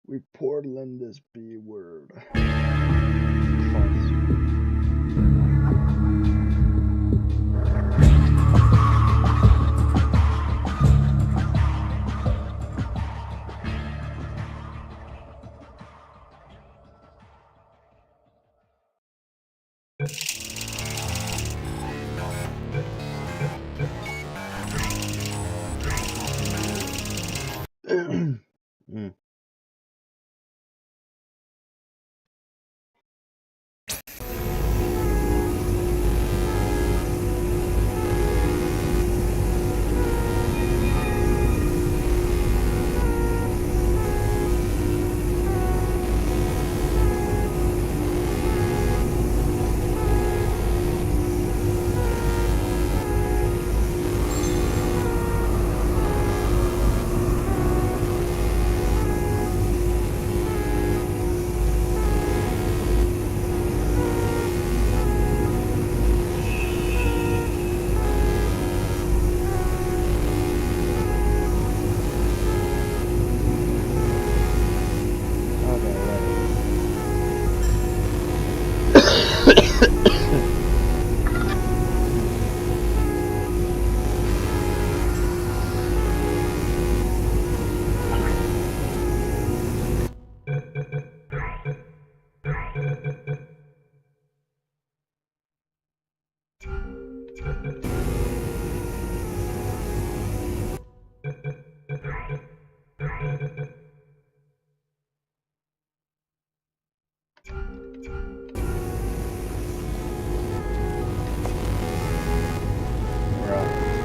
We Portland this B word. Mm.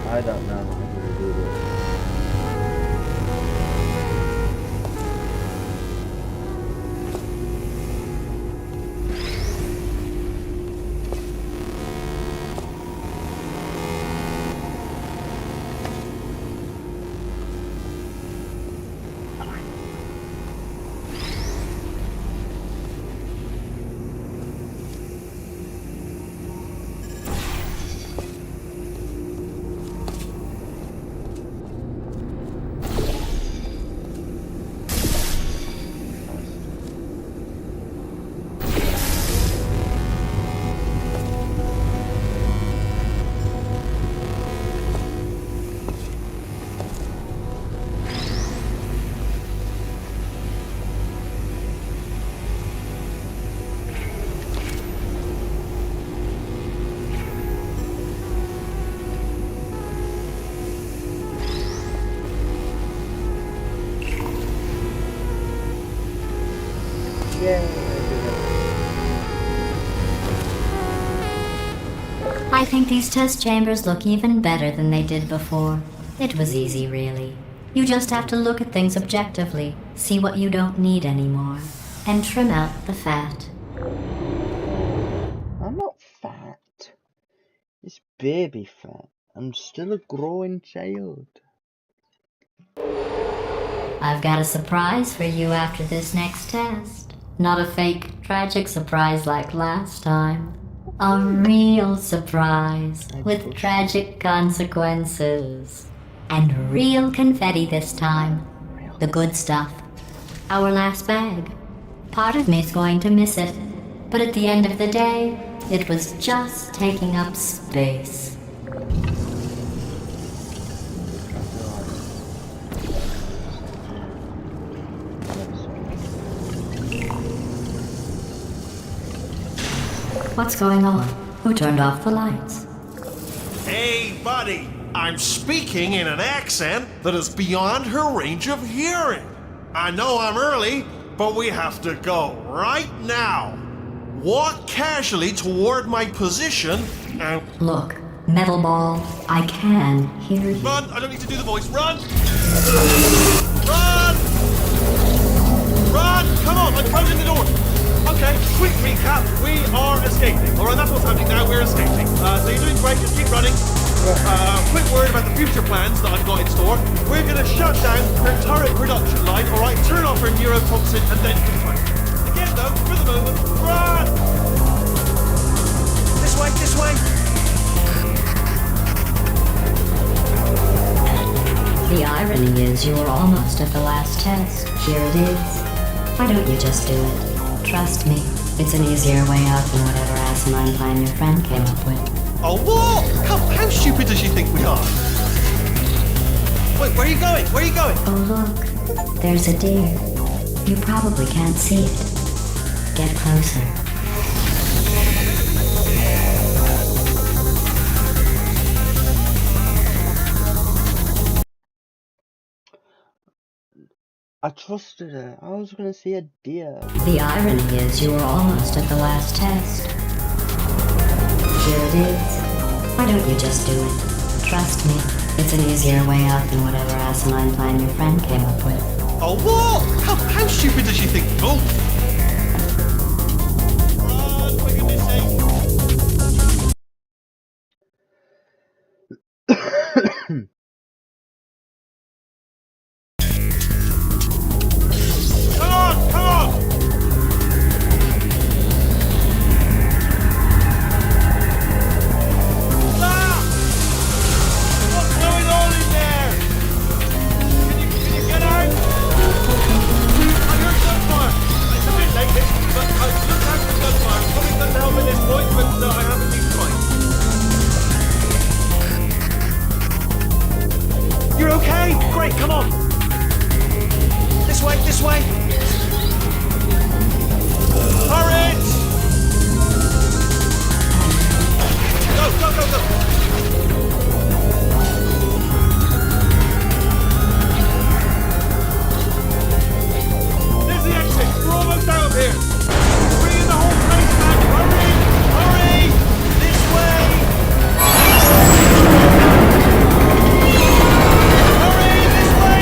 I don't know how I'm gonna do this. I think these test chambers look even better than they did before. It was easy, really. You just have to look at things objectively, see what you don't need anymore, and trim out the fat. I'm not fat. It's baby fat. I'm still a growing child. I've got a surprise for you after this next test. Not a fake, tragic surprise like last time. A real surprise with tragic consequences. And real confetti this time. The good stuff. Our last bag. Part of me's going to miss it. But at the end of the day, it was just taking up space. What's going on? Who turned off the lights? Hey, buddy! I'm speaking in an accent that is beyond her range of hearing. I know I'm early, but we have to go right now. Walk casually toward my position and... Look, Metal Ball, I can hear you. Run! I don't need to do the voice. Run! Run! Run! Come on, I'm closing the door. Okay, quick recap. We are escaping. Alright, that's what's happening now. We're escaping. So you're doing great. Just keep running. Quick word about the future plans that I've got in store. We're going to shut down her turret production line, alright? Turn off her neurotoxin and then confront. Again, though, for the moment, run! This way, this way! The irony is you were almost at the last test. Here it is. Why don't you just do it? Trust me, it's an easier way out than whatever asinine plan your friend came up with. Oh, what? How stupid does she think we are? Wait, where are you going? Where are you going? Oh look, there's a deer. You probably can't see it. Get closer. I trusted her. I was gonna see a deer. The irony is you were almost at the last test. Here it is. Why don't you just do it? Trust me, it's an easier way out than whatever asinine plan your friend came up with. Oh, what? How stupid does she think? Oh! Run, for goodness sake! Come on! Come on! Ah! What's going on in there? Can you get out? I heard gunfire. It's a bit late, but I looked out for gunfire. Probably doesn't help at this point, but I haven't been trying. You're okay? Great, come on. This way, this way. Hurry! Go, go, go, go. There's the exit. We're almost out of here. Bring the whole place back. Hurry! Hurry! This way! Hurry! This way!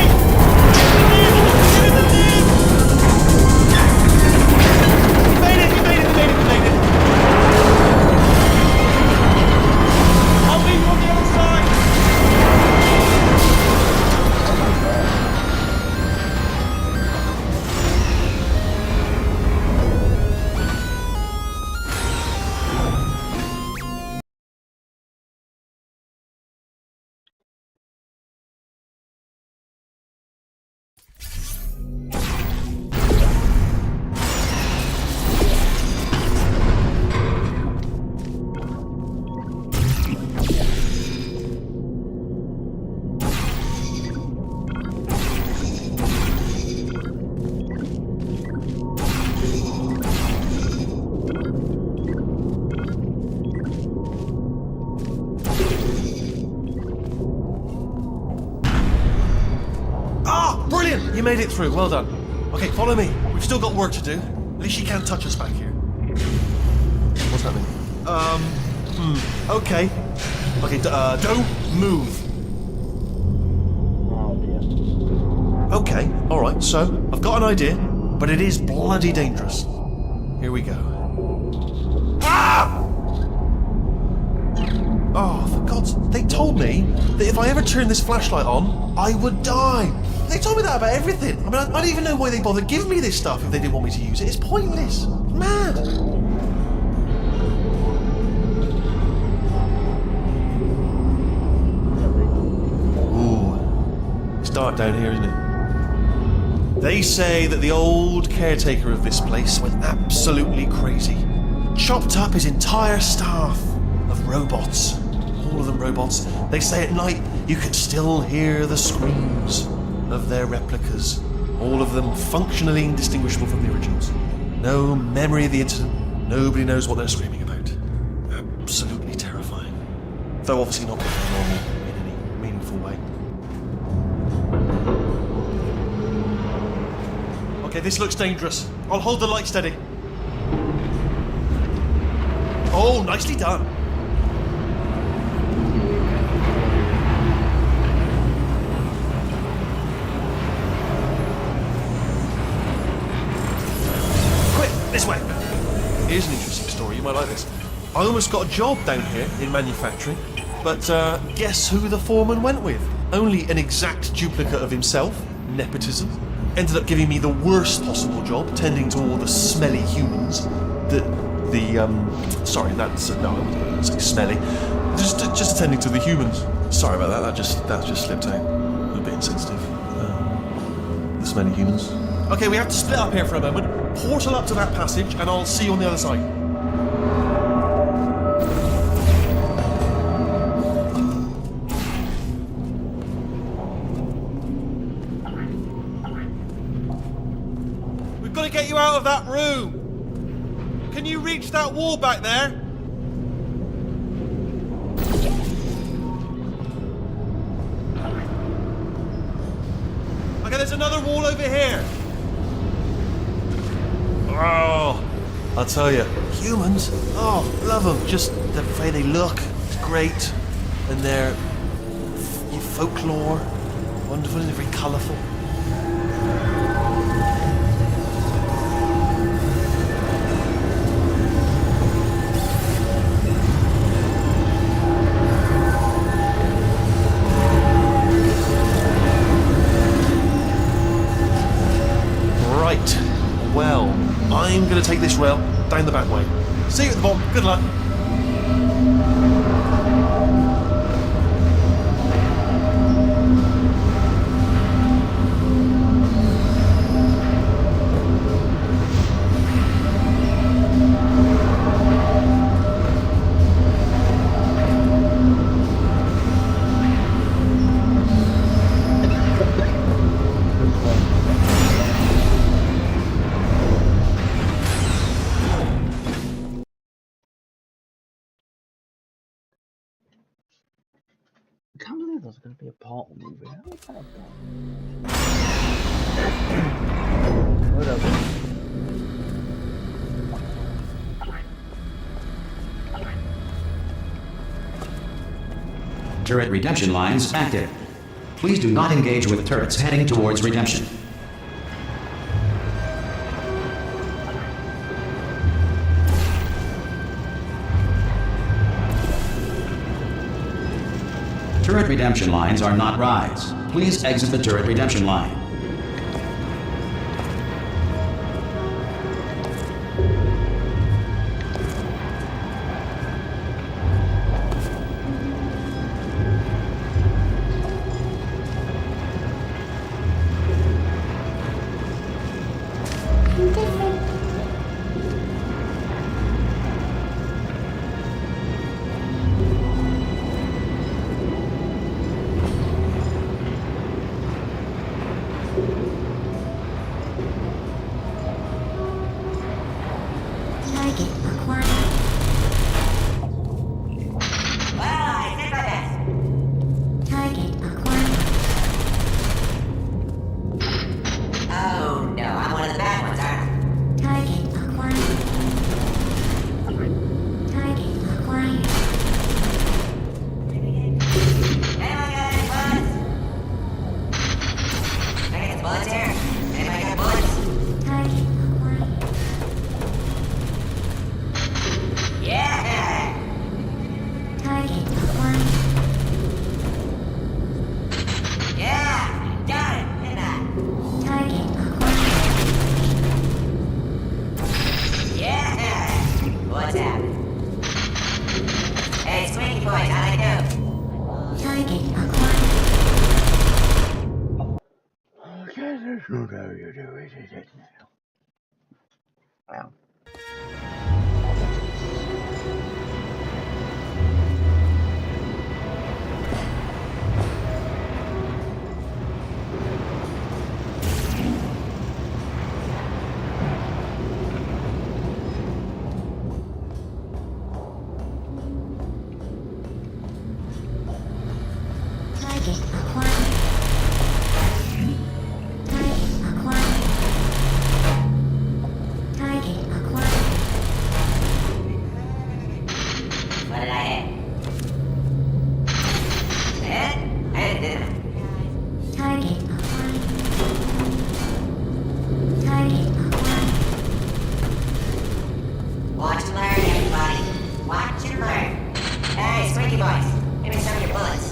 Get in the lead! You made it! You made it! You made it! You made it! I'll meet you on the other side! Brilliant! You made it through. Well done. Okay, follow me. We've still got work to do. At least she can't touch us back here. What's happening? Okay. Okay, don't move. Oh dear. Okay, alright, so I've got an idea, but it is bloody dangerous. Here we go. Ah! Oh, for God's... They told me that if I ever turned this flashlight on, I would die. They told me that about everything. I mean, I don't even know why they bothered giving me this stuff if they didn't want me to use it. It's pointless. Mad. Ooh. It's dark down here, isn't it? They say that the old caretaker of this place went absolutely crazy. Chopped up his entire staff of robots. All of them robots. They say at night you can still hear the screams of their replicas. All of them functionally indistinguishable from the originals. No memory of the incident. Nobody knows what they're screaming about. Absolutely terrifying. Though obviously not normal in any meaningful way. Okay, this looks dangerous. I'll hold the light steady. Oh, nicely done. This way. Here's an interesting story, you might like this. I almost got a job down here in manufacturing, but guess who the foreman went with? Only an exact duplicate of himself, nepotism. Ended up giving me the worst possible job, tending to all the smelly humans. Sorry, that's, no, I wasn't saying smelly. Just attending to the humans. Sorry about that, that just slipped out. A bit insensitive. The smelly humans. Okay, we have to split up here for a moment. Portal up to that passage, and I'll see you on the other side. We've got to get you out of that room. Can you reach that wall back there? Okay, there's another wall over here. Oh, I'll tell you, humans, oh, love them. Just the way they look, it's great. And their folklore, wonderful and very colourful. Right, well, I'm going to take this rail down the back way. See you at the bottom. Good luck. I can't believe there's going to be a portal movie. How is that done? Whatever. Turret redemption lines active. Please do not engage with turrets heading towards redemption. Turret redemption lines are not rides. Please exit the turret redemption line. Target acquired. Well, I did my best. Target acquired. Oh no, I'm one of the bad ones, aren't I? Target acquired. Target acquired. Anyone got any bullets? Can I get the bullets here? Anybody got bullets? Target acquired. Yeah! Target acquired. Yeah! Got it! Didn't I? Target acquired. Yeah! What's happening? Hey, Squeaky Boys, how'd I do? Target acquired. Okay, that's not how you do it, is it now? Well. Target acquired. Target acquired. Target acquired. What did I hit? Hit? I didn't. Target acquired. Target acquired. Watch and learn, everybody. Watch and learn. Hey, Squeaky Boys, give me some of your bullets.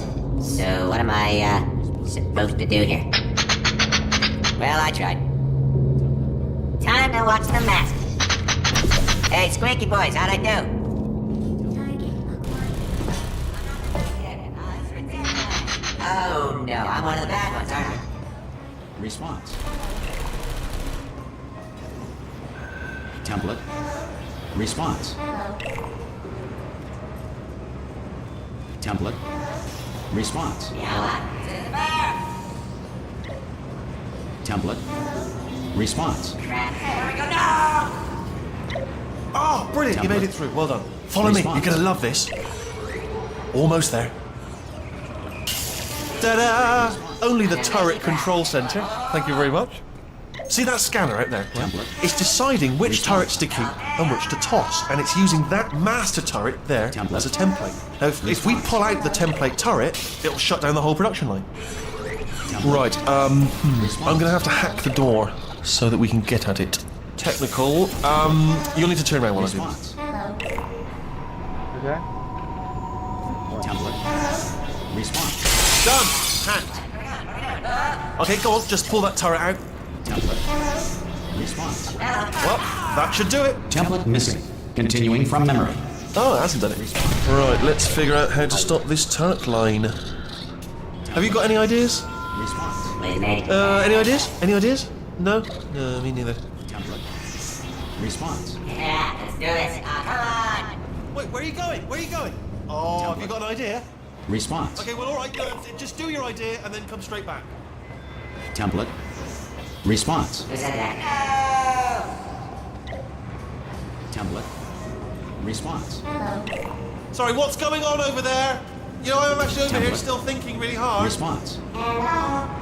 So, what am I, supposed to do here? Well, I tried. Time to watch the mask. Hey, Squeaky Boys, how'd I do? Target acquired. Oh no, I'm one of the bad ones, aren't I? Response. Template. Response. Template. Response. Template. Response. Oh, brilliant! You Template. made it through. Well done. Follow me. Response. You're gonna love this. Almost there. Ta-da! Only the turret control center. Thank you very much. See that scanner out there? Template. It's deciding which turrets to keep and which to toss, and it's using that master turret there Template. as a template. Now, if we pull out the template turret, it'll shut down the whole production line. Right, I'm gonna have to hack the door so that we can get at it. Technical, you'll need to turn around while I do this. Response. Okay. Template. Response. Done! Hacked. Okay, go on, just pull that turret out. Template. Response. Well, that should do it. Template missing. Continuing from memory. Oh, it hasn't done it. Right, let's figure out how to stop this turret line. Have you got any ideas? Response. Any ideas? Any ideas? No? No, me neither. Template. Response. Yeah, let's do this. Come on. Wait, where are you going? Where are you going? Oh, have you got an idea? Response. Okay, well, alright, just do your idea and then come straight back. Template. Response. Who said that? Template. Response. Sorry, what's going on over there? You know, I'm actually over here Template. still thinking really hard. Response. Alright.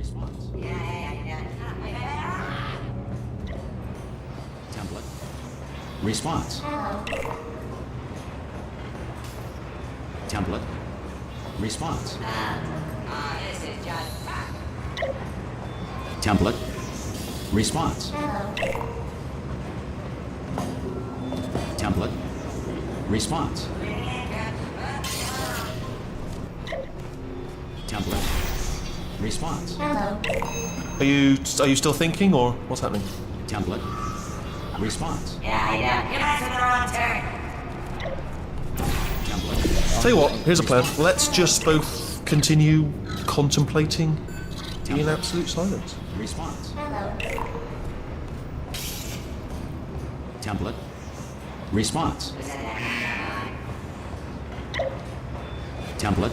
Response. Template. Response. Template. Response. This is just... Template. Response. Template. Response. Template. Response. Are you still thinking, or what's happening? Template. Response. Yeah, I know. You're messing the wrong turn. Template. Tell you what, here's a plan. Let's just both continue contemplating in absolute silence. Response. Template. Response. Template.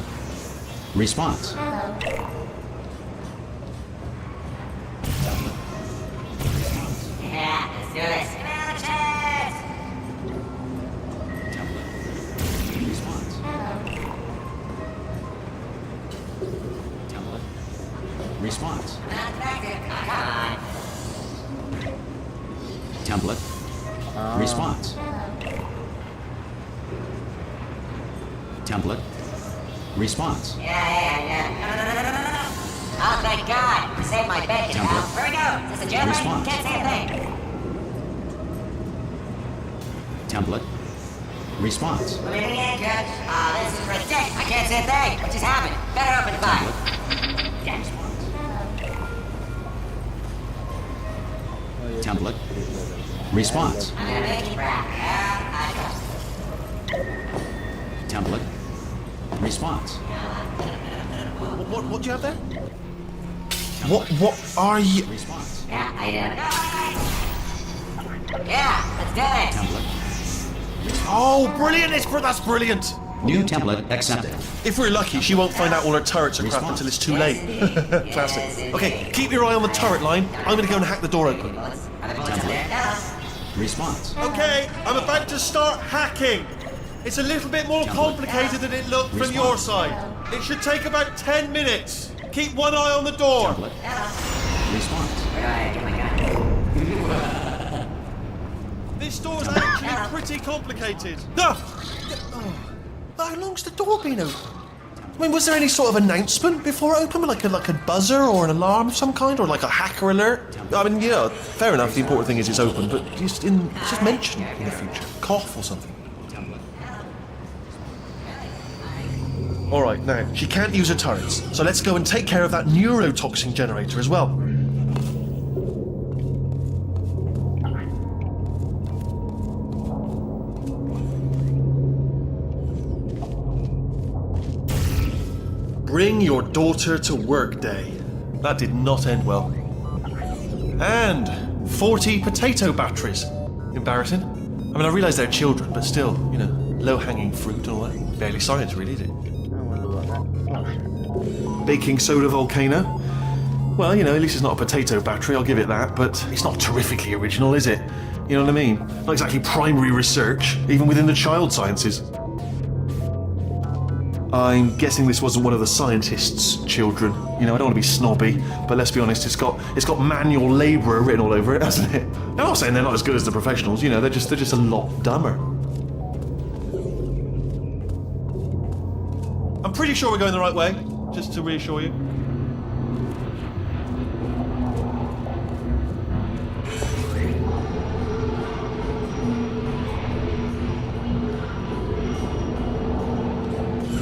Response. Yeah, let's do this. Template. Response. Template. Response. Template. Response. Template. Response. Oh, thank God. You saved my bacon, pal. Template. Where we go? Is this a jailbreak? Response. Can't say a thing. Template. Response. What are you doing, Coach? Oh, this is ridiculous. I can't say a thing. What just happened? Better open the file. Template. Response. I'm gonna make you proud. Yeah, I trust. Template. Response. What do you have there? What are you? Response. Yeah, I do. Yeah, let's do it. Template. Oh, brilliant! That's brilliant. New template accepted. If we're lucky, she won't find out all her turrets are crap Response. until it's too late. Classic. Okay, keep your eye on the turret line. I'm gonna go and hack the door open. Are the bullets in there? No. Response. Okay, I'm about to start hacking. It's a little bit more complicated than it looked from your side. It should take about 10 minutes. Keep one eye on the door. Template. Response. Where do I get my gun? This door's actually pretty complicated. No! How long's the door been open? I mean, was there any sort of announcement before it opened? Like a buzzer or an alarm of some kind? Or like a hacker alert? I mean, yeah, fair enough, the important thing is it's open, but just mention in the future. Cough or something. Alright, now, she can't use her turrets, so let's go and take care of that neurotoxin generator as well. Bring your daughter to work day. That did not end well. And 40 potato batteries. Embarrassing. I mean, I realise they're children, but still, you know, low-hanging fruit and all that. Barely science, really, is it? I wonder what that. Oh shit. Baking soda volcano. Well, you know, at least it's not a potato battery, I'll give it that, but it's not terrifically original, is it? You know what I mean? Not exactly primary research, even within the child sciences. I'm guessing this wasn't one of the scientists' children. You know, I don't want to be snobby, but let's be honest, it's got manual labourer written all over it, hasn't it? I'm not saying they're not as good as the professionals, you know, they're just a lot dumber. I'm pretty sure we're going the right way, just to reassure you.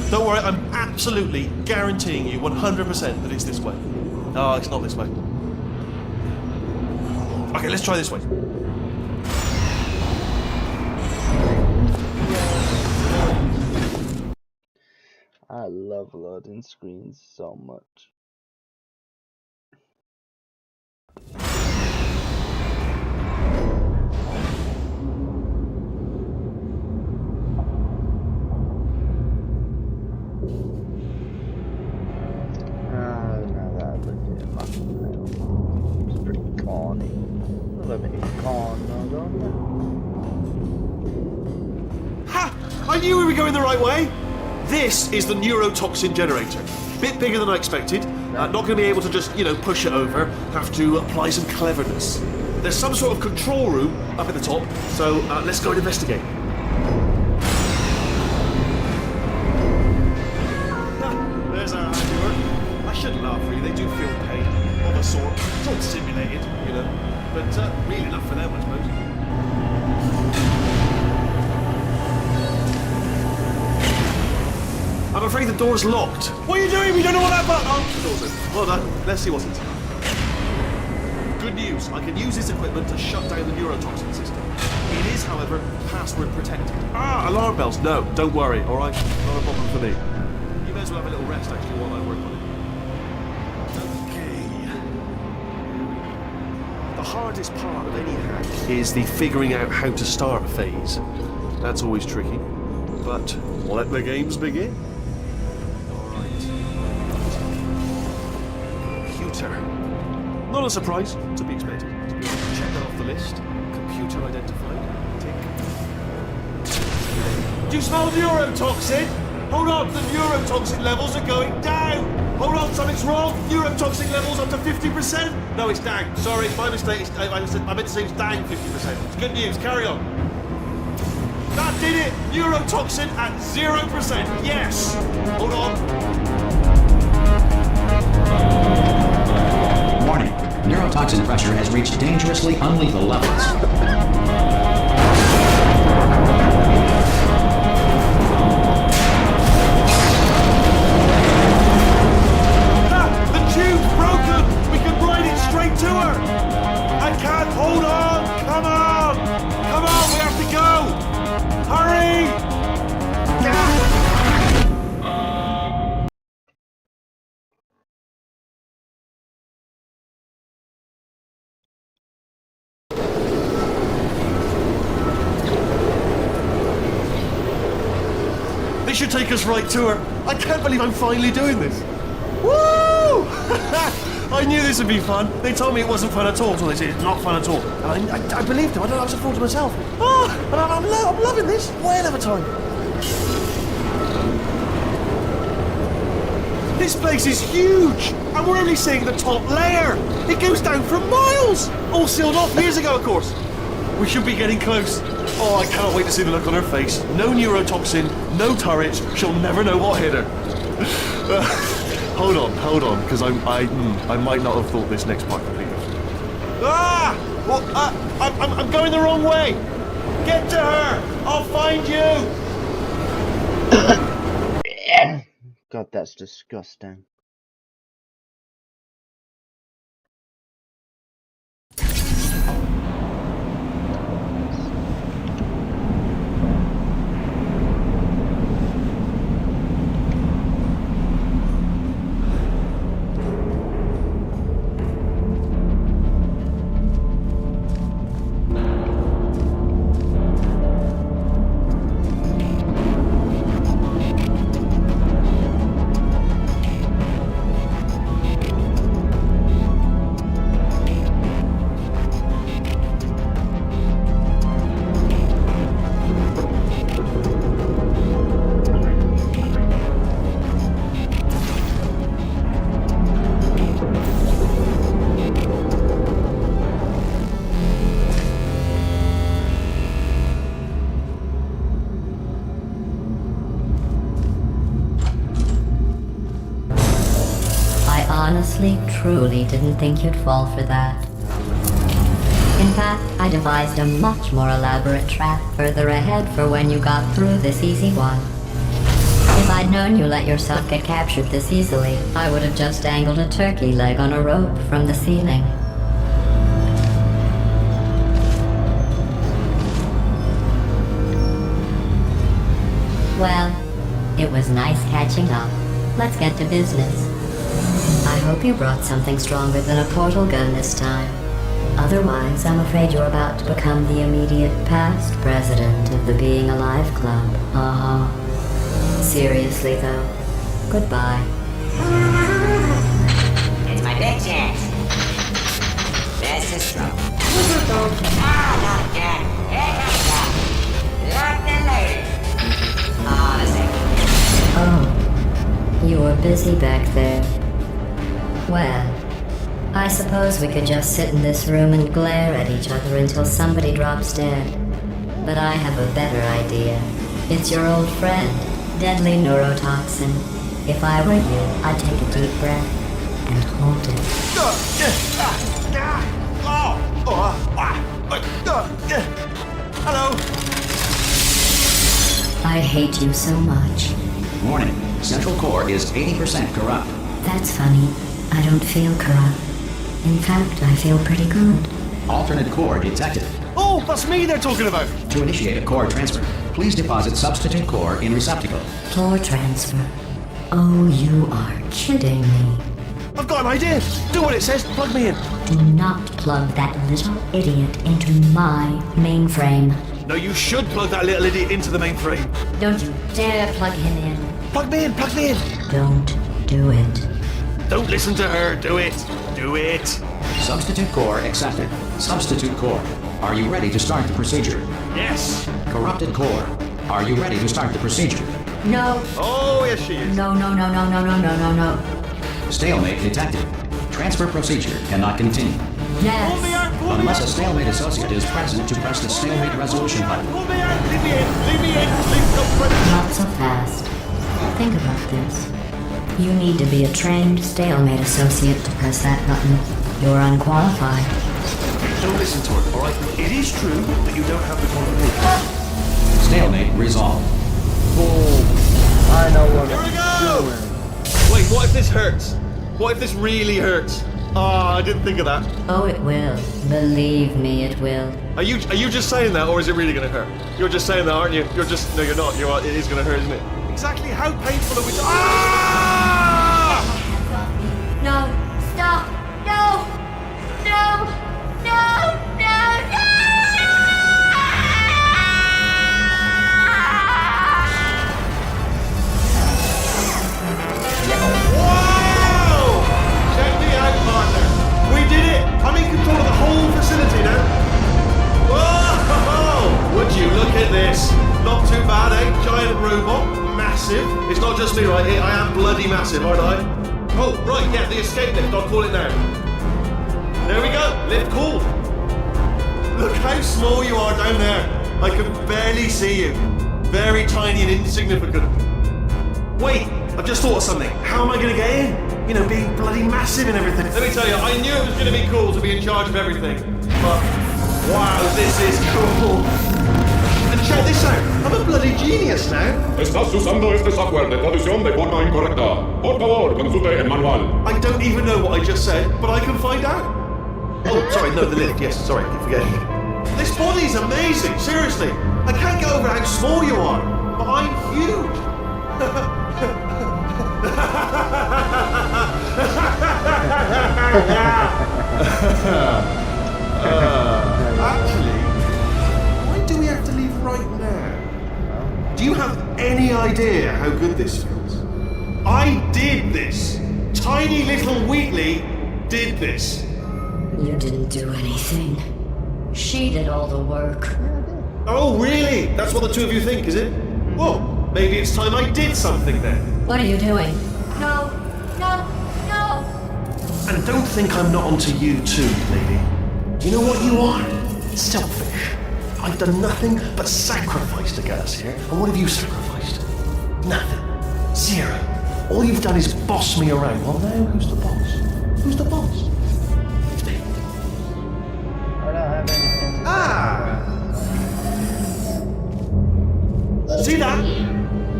Don't worry, I'm absolutely guaranteeing you 100% that it's this way. No, it's not this way. Okay, let's try this way. I love loading screens so much. Now that look at my thumbnail. It's pretty corny. A little bit corny, don't Ha! I knew we were going the right way! This is the neurotoxin generator. Bit bigger than I expected. Not going to be able to just, you know, push it over. Have to apply some cleverness. There's some sort of control room up at the top, so let's go and investigate. There's our handiwork. I shouldn't laugh, really. They do feel pain of a sort. It's all simulated, you know, but real enough for them, I suppose. I'm afraid the door's locked. What are you doing? We don't know what that button. Oh, the door's open. Well done. Let's see what's inside. Good news. I can use this equipment to shut down the neurotoxin system. It is, however, password protected. Ah, alarm bells. No, don't worry. All right, not a problem for me. You may as well have a little rest actually while I work on it. Okay. The hardest part of any hack is the figuring out how to start phase. That's always tricky. But let the games begin. Computer. Not a surprise, to be expected. Check that off the list. Computer identified. Tick. Do you smell neurotoxin? Hold on, the neurotoxin levels are going down. Hold on, something's wrong. Neurotoxin levels up to 50%. No, it's down. Sorry, my mistake. I meant to say it's down 50%. It's good news. Carry on. That did it. Neurotoxin at 0%. Yes. Hold on. Warning. Neurotoxin pressure has reached dangerously unlethal levels. The tube's broken. We can ride it straight to her. I can't. Hold on. Come on. Come on. We have to go. Hurry. This should take us right to her. I can't believe I'm finally doing this. Woo! I knew this would be fun. They told me it wasn't fun at all, so they said it's not fun at all. And I believed them. I was a fool to myself. Oh, and I'm loving this. Whale of a time. This place is huge, and we're only seeing the top layer. It goes down for miles. All sealed off years ago, of course. We should be getting close. Oh, I cannot wait to see the look on her face. No neurotoxin, no turret. She'll never know what hit her. Hold on, because I might not have thought this next part completely. Ah! Well, I'm going the wrong way. Get to her. I'll find you. God, that's disgusting. honestly, truly didn't think you'd fall for that. In fact, I devised a much more elaborate trap further ahead for when you got through this easy one. If I'd known you let yourself get captured this easily, I would have just dangled a turkey leg on a rope from the ceiling. Well, it was nice catching up. Let's get to business. I hope you brought something stronger than a portal gun this time. Otherwise, I'm afraid you're about to become the immediate past president of the Being Alive Club. Seriously, though, goodbye. It's my big chance. This is stroke. Not again. Here comes that. Lock the lady. Honestly. Oh, you were busy back there. Well, I suppose we could just sit in this room and glare at each other until somebody drops dead. But I have a better idea. It's your old friend, deadly neurotoxin. If I were you, I'd take a deep breath and hold it. Hello. I hate you so much. Warning. Central core is 80% corrupt. That's funny. I don't feel corrupt. In fact, I feel pretty good. Alternate core detected. Oh, that's me they're talking about. To initiate a core transfer, please deposit substitute core in receptacle. Core transfer. Oh, you are kidding me. I've got an idea. Do what it says. Plug me in. Do not plug that little idiot into my mainframe. No, you should plug that little idiot into the mainframe. Don't you dare plug him in. Plug me in. Plug me in. Don't do it. Don't listen to her. Do it. Do it. Substitute core accepted. Substitute core. Are you ready to start the procedure? Yes. Corrupted core. Are you ready to start the procedure? No. Oh, yes, she is. No, no, no, no, no, no, no, no, no. Stalemate detected. Transfer procedure cannot continue. Pull me Yes. out. Pull me Unless a out. stalemate associate is present to press the stalemate resolution button. Pull me out. Leave me in. Leave me in. Leave Not so fast. Think about this. You need to be a trained stalemate associate to press that button. You're unqualified. Don't listen to her, all right? It is true that you don't have the qualifications. Stalemate resolved. Oh, I know what Here we I'm go. doing. Wait, what if this hurts? What if this really hurts? Ah, I didn't think of that. Oh, it will. Believe me, it will. Are you just saying that, or is it really going to hurt? You're just saying that, aren't you? You're just no, you're not. It is going to hurt, isn't it? Exactly how painful are we? Ah! No, stop! No! No! No! No! No! Wow! Check me out, partner. We did it. I'm in control of the whole facility now. Whoa! Would you look at this? Not too bad, eh? Giant robot. Massive. It's not just me, right? I am bloody massive, aren't I? Oh, right, yeah, the escape lift. I'll call it now. There we go. Lift cool. Look how small you are down there. I can barely see you. Very tiny and insignificant. Wait, I've just thought of something. How am I going to get in? You know, being bloody massive and everything. Let me tell you, I knew it was going to be cool to be in charge of everything. But, wow, this is cool. And check this out. I'm a bloody genius now. Estás usando este software de traducción de forma incorrecta. Por favor, consulte el manual. I don't even know what I just said, but I can find out. Oh, sorry, no, the lift. Yes, sorry, keep forgetting. This body's amazing, seriously. I can't get over how small you are, but I'm huge. Actually, why do we have to leave right now? Do you have any idea how good this feels? I did this. Tiny little Wheatley did this. You didn't do anything. She did all the work. Oh, really? That's what the two of you think, is it? Well, maybe it's time I did something then. What are you doing? No! No! No! And don't think I'm not onto you too, lady. You know what you are? Selfish. I've done nothing but sacrifice to get us here. And what have you sacrificed? Nothing. Zero. All you've done is boss me around. Well, now who's the boss? Who's the boss? It's me. I don't have anything to Ah! See that?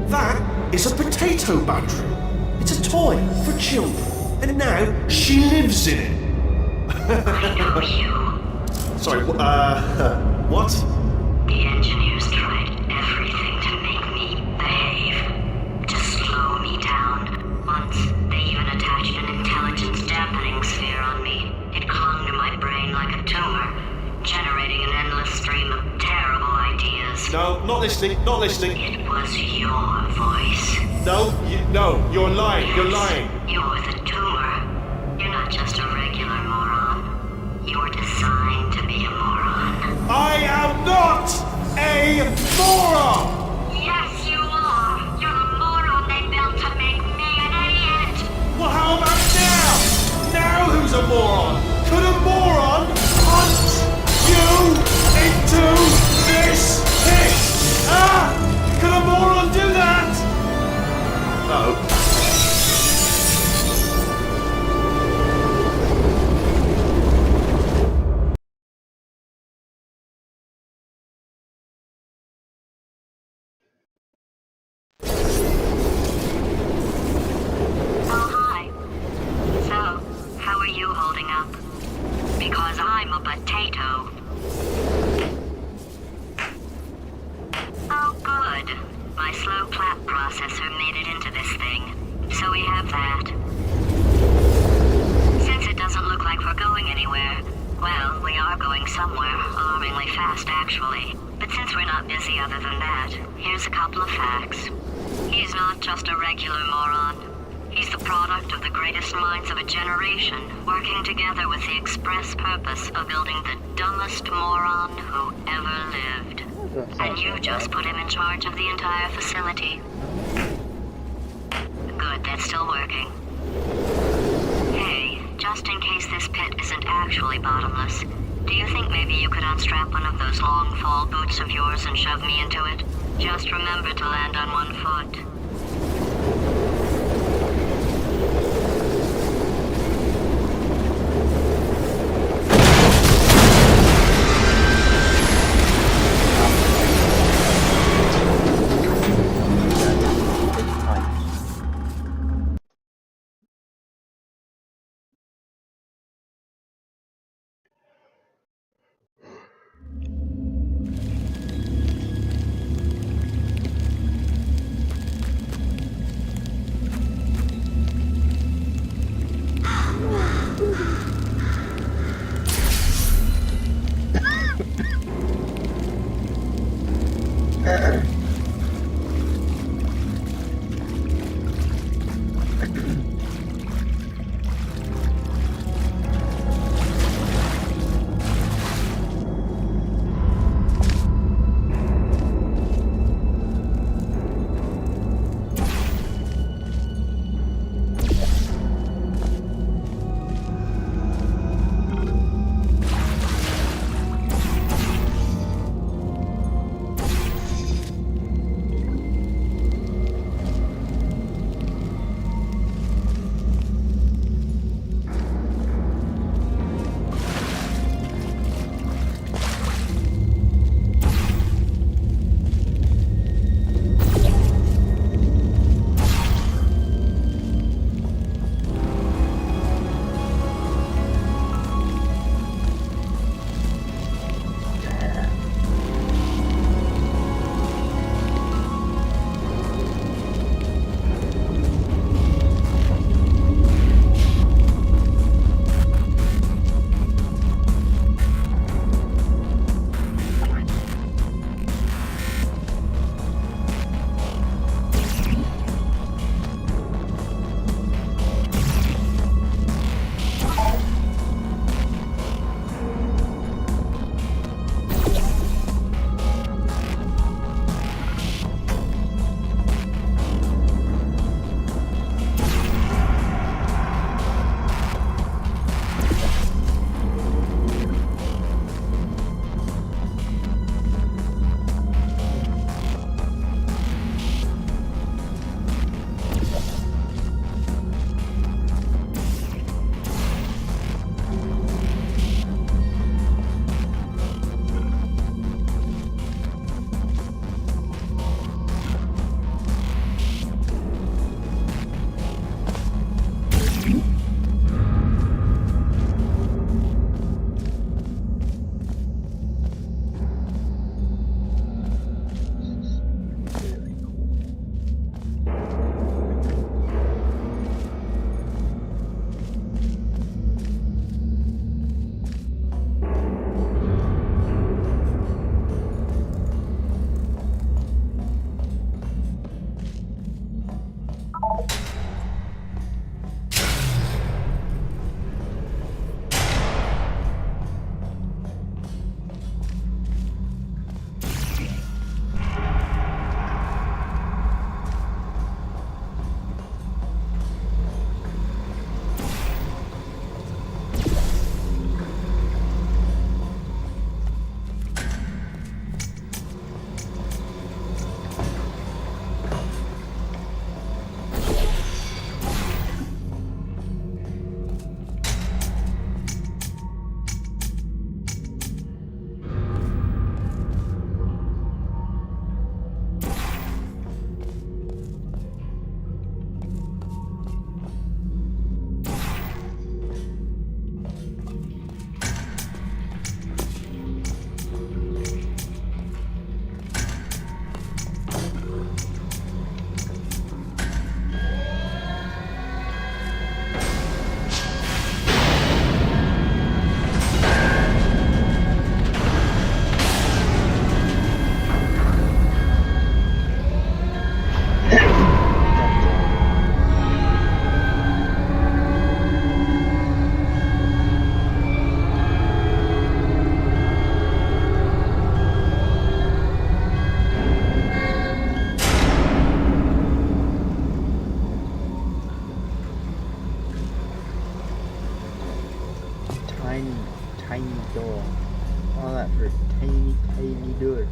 That is a potato battery. It's a toy for children. And now she lives in it. Sorry, what? The engineers tried everything to make me behave, to slow me down. Once, they even attached an intelligence dampening sphere on me. It clung to my brain like a tumor, generating an endless stream of terrible ideas. No, not listening, not listening. It was your voice. No, you're lying, you're lying. You're the tumor. You're not just a regular moron. You're designed to be a moron. I am not a moron! Yes, you are. You're the moron they built to make me an idiot. Well, how about now? Now who's a moron? Could a moron hunt you into this pit? Ah! Could a moron do that? No. Oh, hi. So, how are you holding up? Because I'm a potato. Oh, good. My slow clap processor made it into this thing. So we have that. Since it doesn't look like we're going anywhere, well, we are going somewhere, alarmingly fast, actually. But since we're not busy other than that, here's a couple of facts. He's not just a regular moron. He's the product of the greatest minds of a generation, working together with the express purpose of building the dumbest moron who ever lived. And you just put him in charge of the entire facility. Good, that's still working. Hey, just in case this pit isn't actually bottomless, do you think maybe you could unstrap one of those long fall boots of yours and shove me into it? Just remember to land on one foot. How you do it?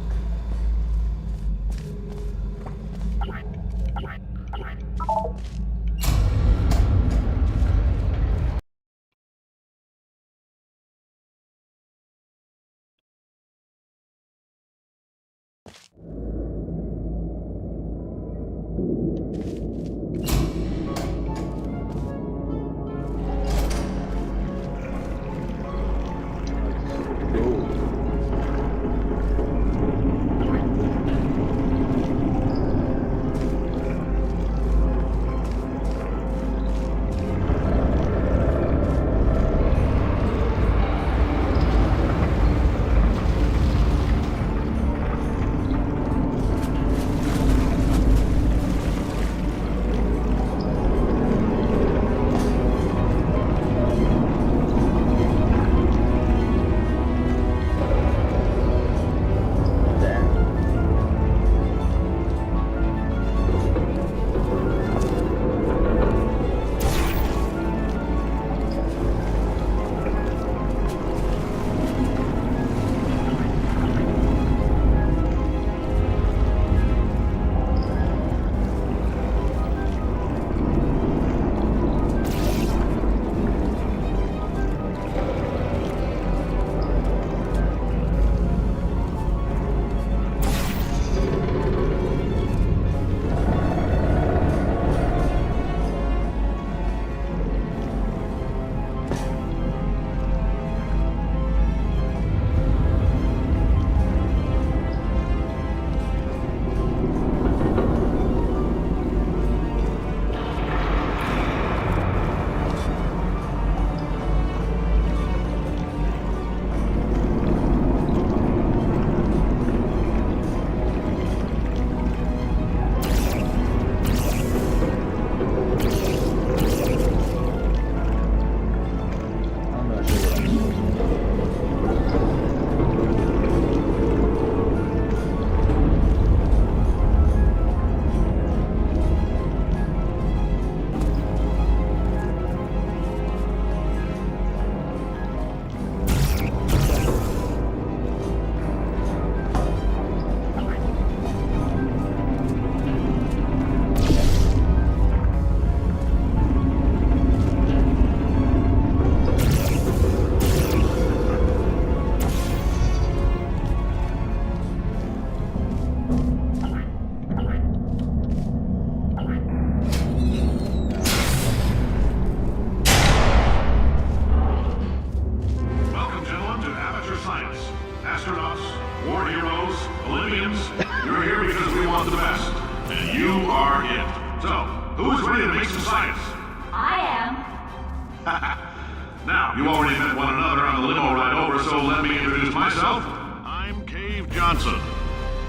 Now, you already met one another on the limo ride over, so let me introduce myself. I'm Cave Johnson.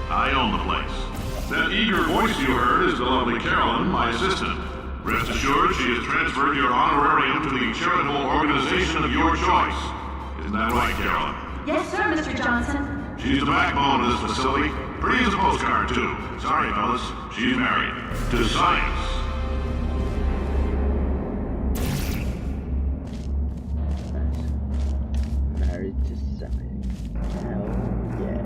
I own the place. That eager voice you heard is the lovely Carolyn, my assistant. Rest assured, she has transferred your honorarium to the charitable organization of your choice. Isn't that right, Carolyn? Yes, sir, Mr. Johnson. She's the backbone of this facility. Pretty as a postcard, too. Sorry, fellas. She's married. To science. Married to science. Hell yeah.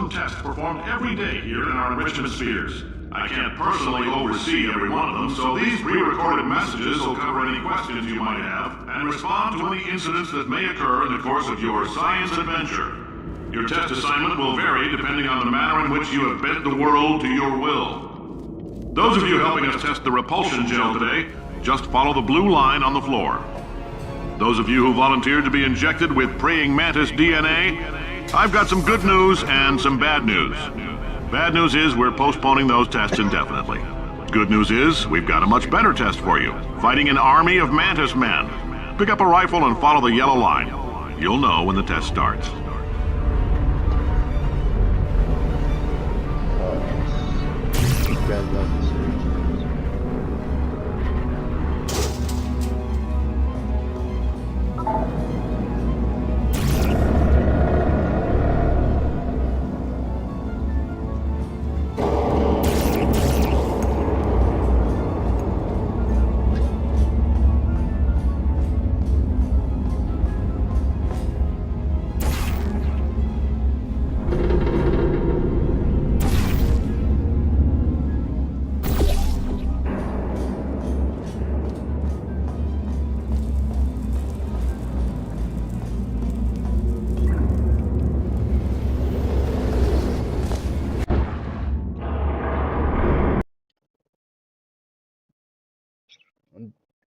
custom tests performed every day here in our enrichment spheres. I can't personally oversee every one of them, so these pre-recorded messages will cover any questions you might have and respond to any incidents that may occur in the course of your science adventure. Your test assignment will vary depending on the manner in which you have bent the world to your will. Those of you helping us test the repulsion gel today, just follow the blue line on the floor. Those of you who volunteered to be injected with praying mantis DNA, I've got some good news and some bad news. Bad news is we're postponing those tests indefinitely. Good news is we've got a much better test for you, fighting an army of mantis men. Pick up a rifle and follow the yellow line. You'll know when the test starts. You guys love the series.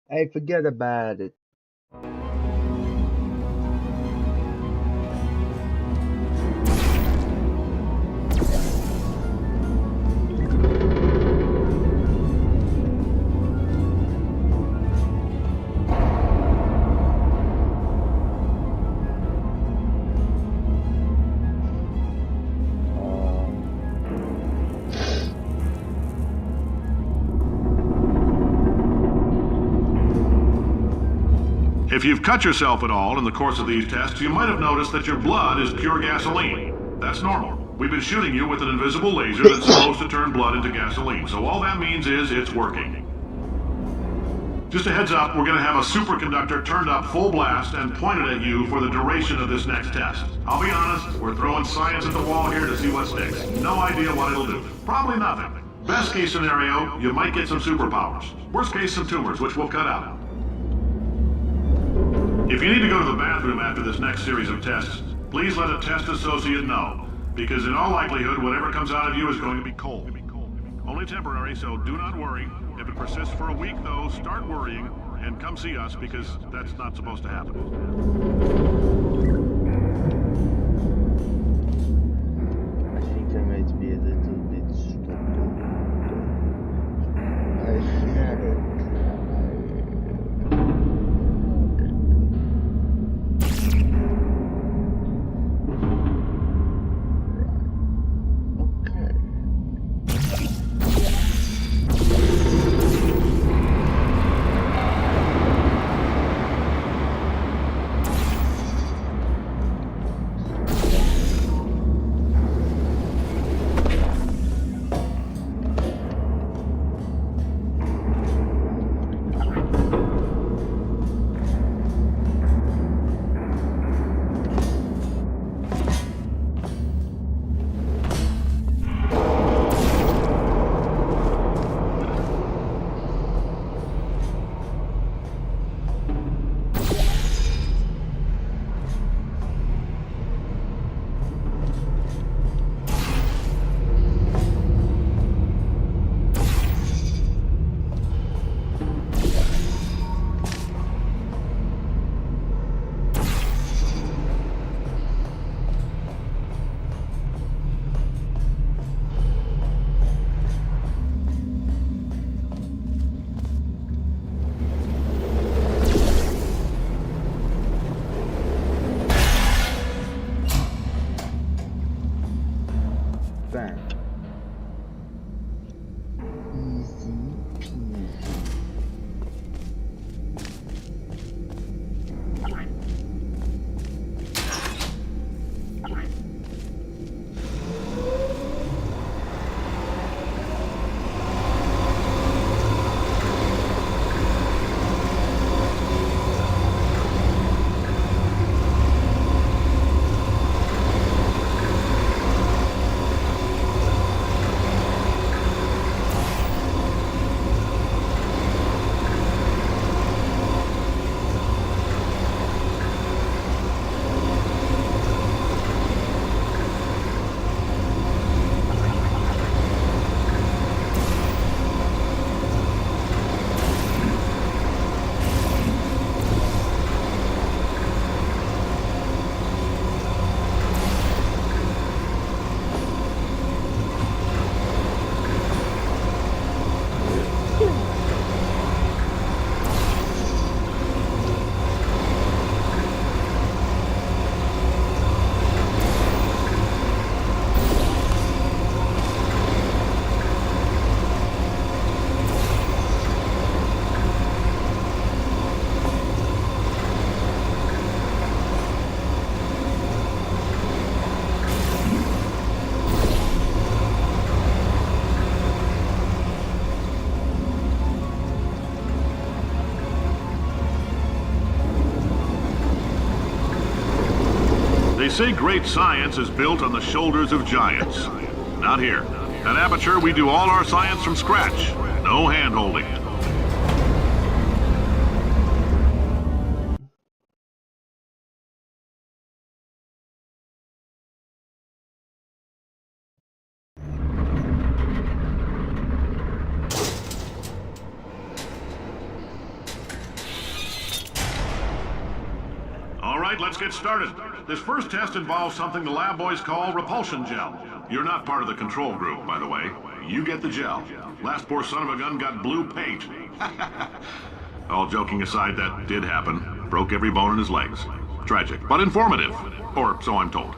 Hey, forget about it. If you've cut yourself at all in the course of these tests, you might have noticed that your blood is pure gasoline. That's normal. We've been shooting you with an invisible laser that's supposed to turn blood into gasoline, so all that means is it's working. Just a heads up, we're going to have a superconductor turned up full blast and pointed at you for the duration of this next test. I'll be honest, we're throwing science at the wall here to see what sticks. No idea what it'll do. Probably nothing. Best case scenario, you might get some superpowers. Worst case, some tumors, which we'll cut out. If you need to go to the bathroom after this next series of tests, please let a test associate know, because in all likelihood, whatever comes out of you is going to be cold. Only temporary, so do not worry. If it persists for a week, though, start worrying and come see us, because that's not supposed to happen. I think I might be a little bit stupid. I had it. say great science is built on the shoulders of giants. Not here. At Aperture, we do all our science from scratch. No hand-holding. All right, let's get started. This first test involves something the lab boys call repulsion gel. You're not part of the control group, by the way. You get the gel. Last poor son of a gun got blue paint. All joking aside, that did happen. Broke every bone in his legs. Tragic, but informative. Or so I'm told.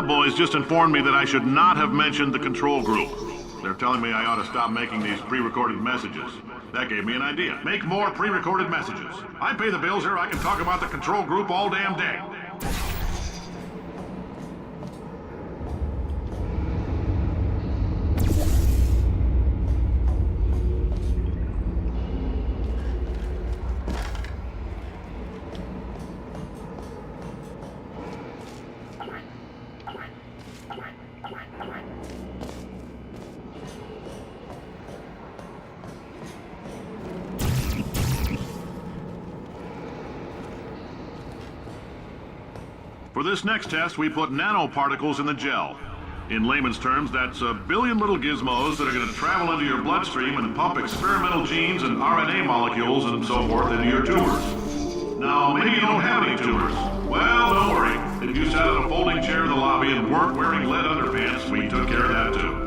Boys just informed me that I should not have mentioned the control group. They're telling me I ought to stop making these pre-recorded messages. That gave me an idea. Make more pre-recorded messages. I pay the bills here, I can talk about the control group all damn day. For this next test, we put nanoparticles in the gel. In layman's terms, that's a billion little gizmos that are going to travel into your bloodstream and pump experimental genes and RNA molecules and so forth into your tumors. Now, maybe you don't have any tumors. Well, don't worry. If you sat in a folding chair in the lobby and weren't wearing lead underpants, we took care of that too.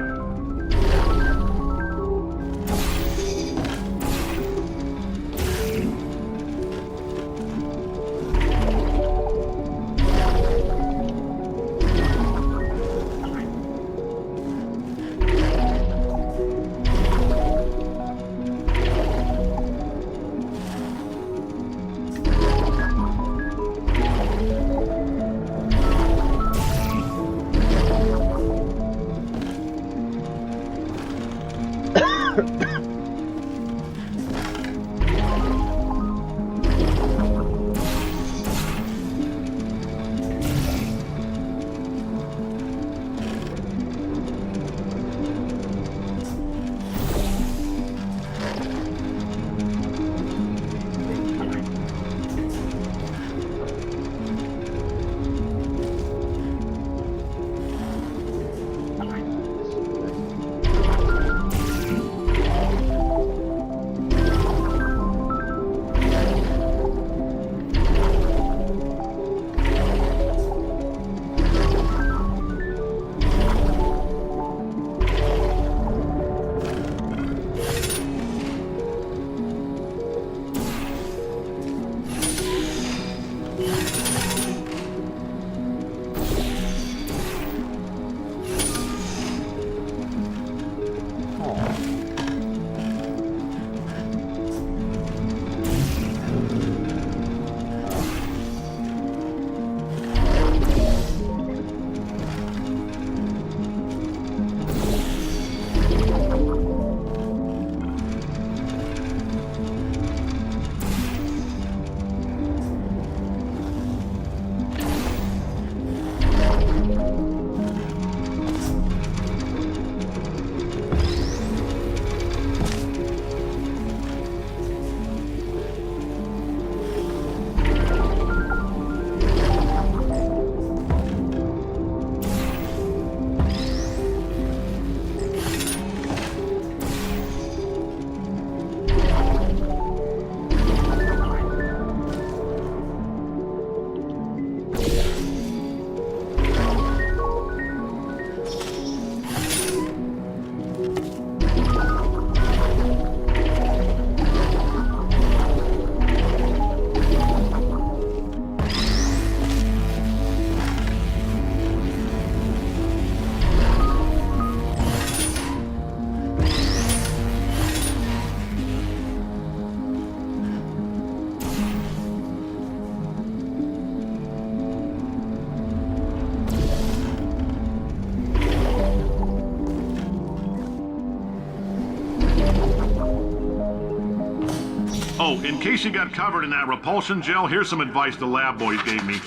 Oh, in case you got covered in that repulsion gel, here's some advice the lab boys gave me.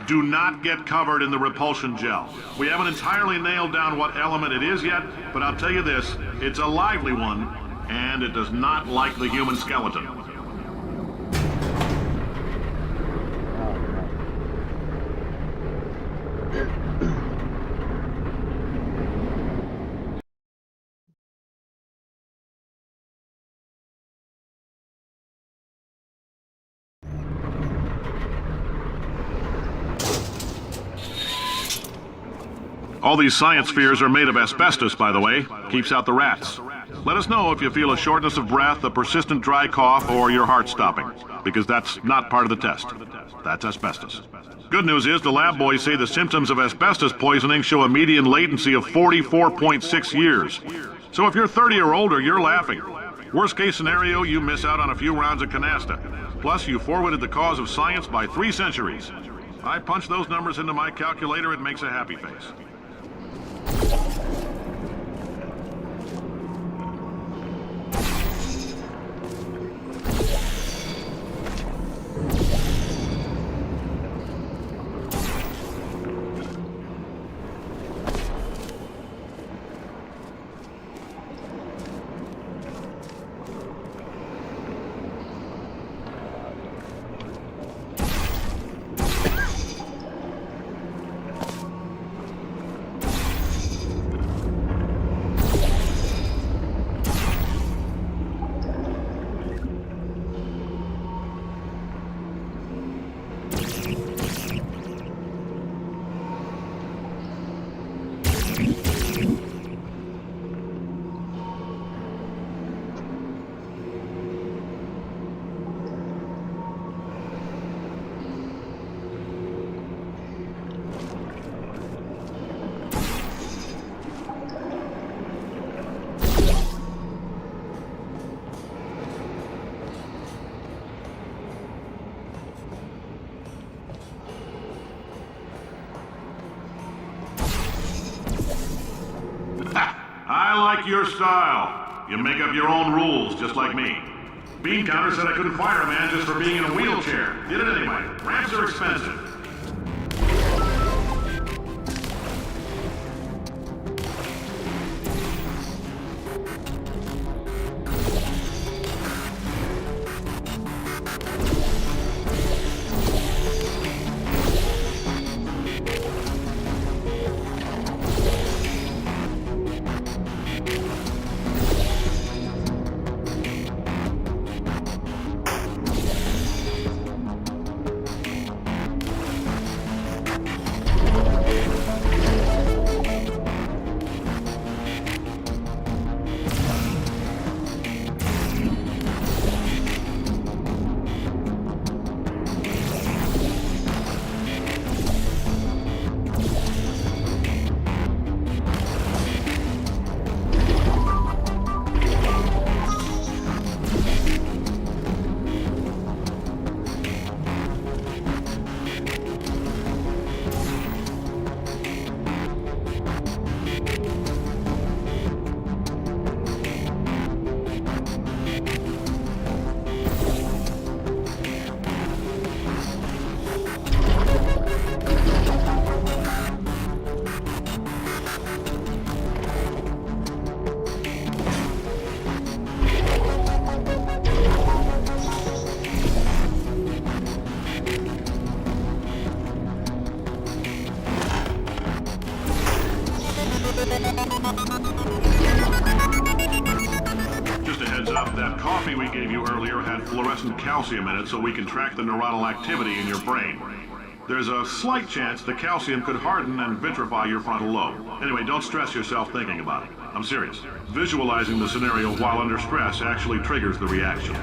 Do not get covered in the repulsion gel. We haven't entirely nailed down what element it is yet, but I'll tell you this, it's a lively one, and it does not like the human skeleton. All these science spheres are made of asbestos, by the way. Keeps out the rats. Let us know if you feel a shortness of breath, a persistent dry cough, or your heart stopping, because that's not part of the test. That's asbestos. Good news is the lab boys say the symptoms of asbestos poisoning show a median latency of 44.6 years. So if you're 30 or older, you're laughing. Worst case scenario, you miss out on a few rounds of canasta. Plus, you forwarded the cause of science by 3 centuries. I punch those numbers into my calculator, it makes a happy face. I like your style. You make up your own rules, just like me. Bean Counter said I couldn't fire a man just for being in a wheelchair. Did it anyway. Ramps are expensive. Just a heads up, that coffee we gave you earlier had fluorescent calcium in it so we can track the neuronal activity in your brain. There's a slight chance the calcium could harden and vitrify your frontal lobe. Anyway, don't stress yourself thinking about it. I'm serious. Visualizing the scenario while under stress actually triggers the reaction.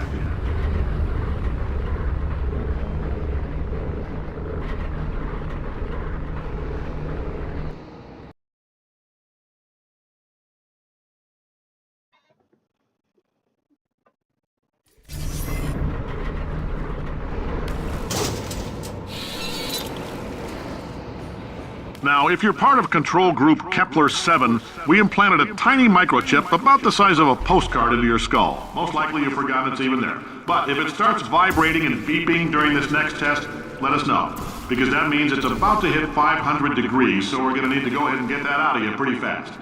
Now, if you're part of Control Group Kepler 7, we implanted a tiny microchip about the size of a postcard into your skull. Most likely you've forgotten it's even there. But if it starts vibrating and beeping during this next test, let us know. Because that means it's about to hit 500 degrees, so we're going to need to go ahead and get that out of you pretty fast.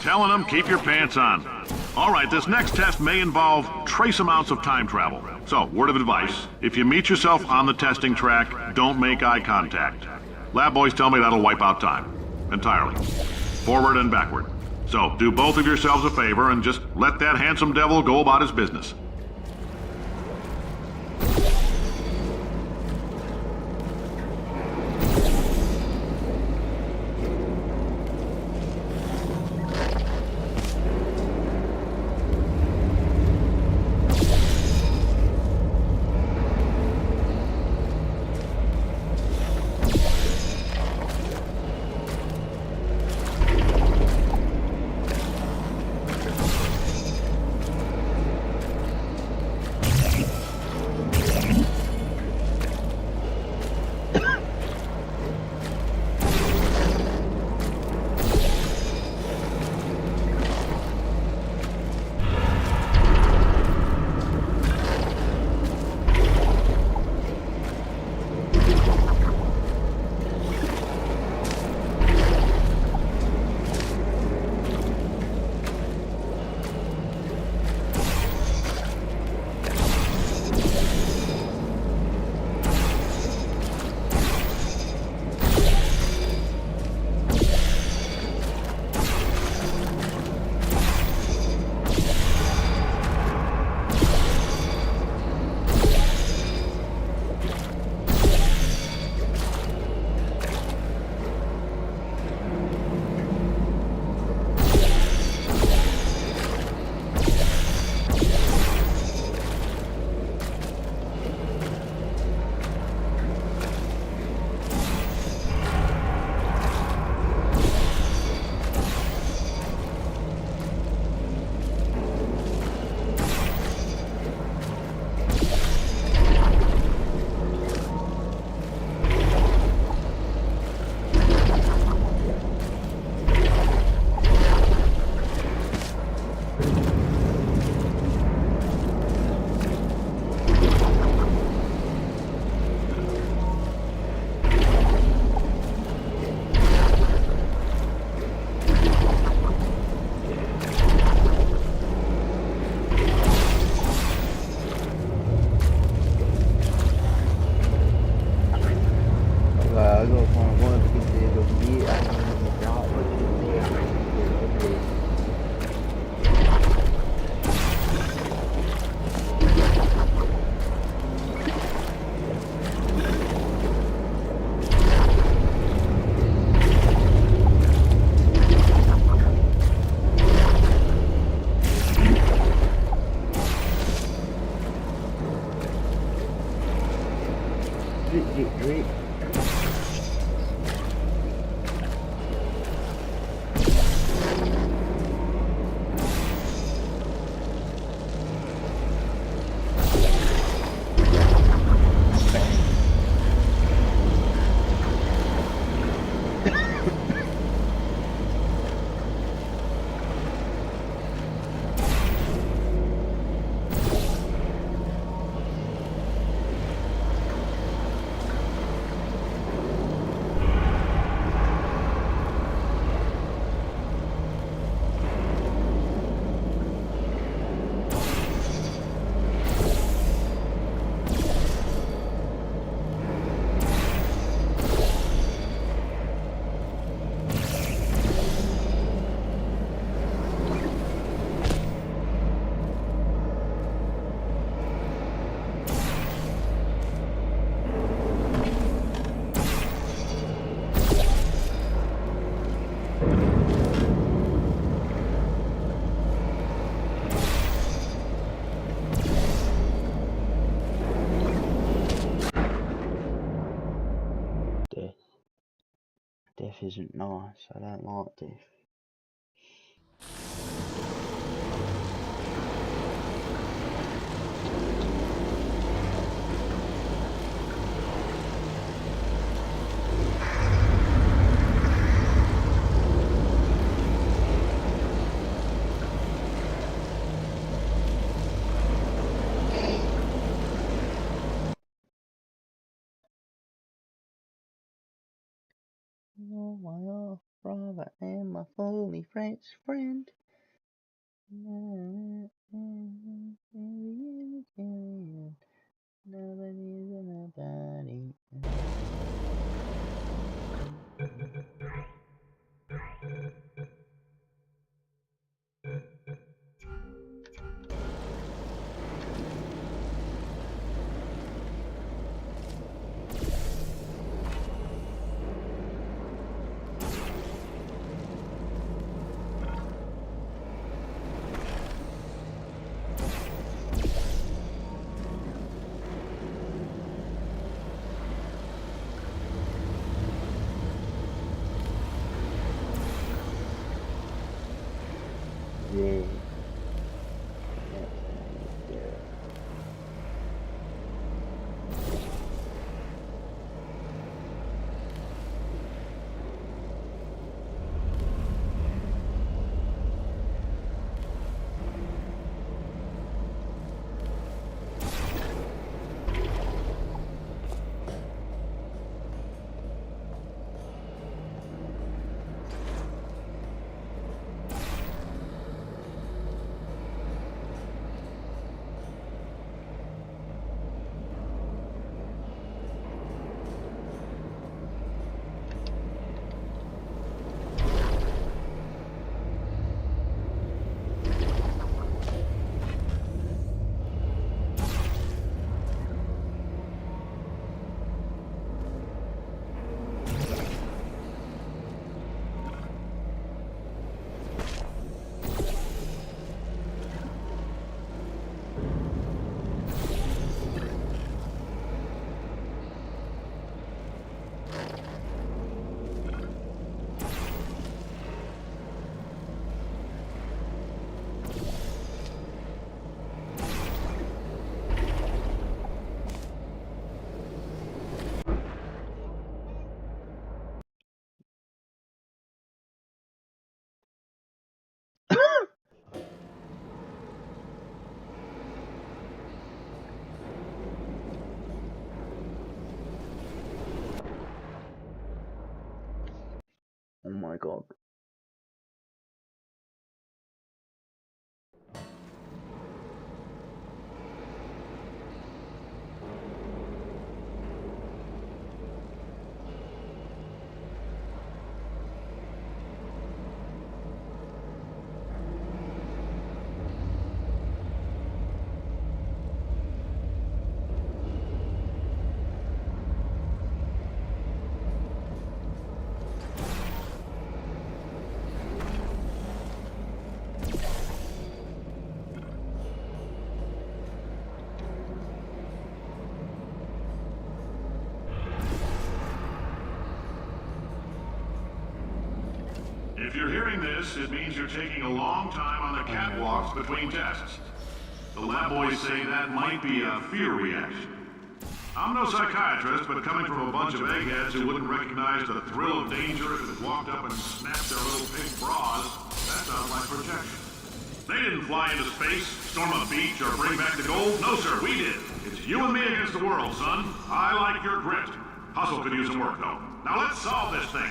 Telling them, keep your pants on. All right, this next test may involve trace amounts of time travel. So, word of advice, if you meet yourself on the testing track, don't make eye contact. Lab boys tell me that'll wipe out time. Entirely. Forward and backward. So, do both of yourselves a favor and just let that handsome devil go about his business. Death isn't nice. I don't like death. You're my half brother and my fully French friend. Nobody's a nobody. Yeah. Oh my god. If you're hearing this, it means you're taking a long time on the catwalks between tests. The lab boys say that might be a fear reaction. I'm no psychiatrist, but coming from a bunch of eggheads who wouldn't recognize the thrill of danger if it walked up and snapped their little pink bras, that sounds like protection. They didn't fly into space, storm a beach, or bring back the gold. No, sir, we did. It's you and me against the world, son. I like your grit. Hustle could use some work, though. Now let's solve this thing.